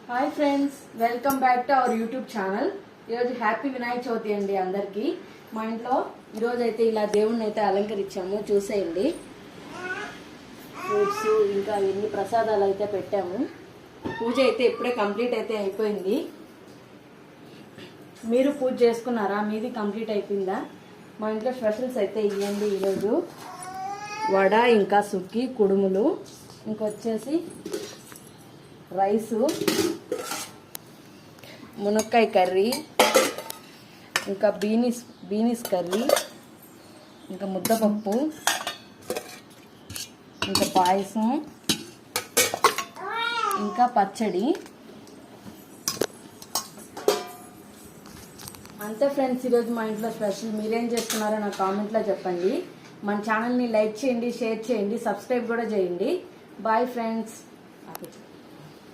Hi friends, welcome back to our YouTube channel. ఈరోజు happy Vinayaka Chavithi అండి అందరికీ. మా ఇంట్లో ఈరోజు అయితే ఇలా దేవుణ్ణి అయితే అలంకరించాము, చూసేయండి. ఫ్రూట్స్ ఇంకా ఎన్ని ప్రసాదాలు అయితే పెట్టాము. పూజ అయితే ఇప్పుడే కంప్లీట్ అయితే అయిపోయింది. మీరు పూజ చేసుకున్నారా? మీది కంప్లీట్ అయిపోయిందా? మా ఇంట్లో స్పెషల్స్ అయితే ఇవ్వండి. ఈరోజు వడ, ఇంకా సుక్కి, కుడుములు, ఇంకొచ్చేసి రైసు, మునక్కాయ కర్రీ, ఇంకా బీనీస్ కర్రీ, ఇంకా ముద్దపప్పు, ఇంకా పాయసం, ఇంకా పచ్చడి. అంతే ఫ్రెండ్స్, ఈరోజు మా ఇంట్లో స్పెషల్. మీరేం చేస్తున్నారో నా కామెంట్లో చెప్పండి. మన ఛానల్ని లైక్ చేయండి, షేర్ చేయండి, సబ్స్క్రైబ్ కూడా చేయండి. Bye friends.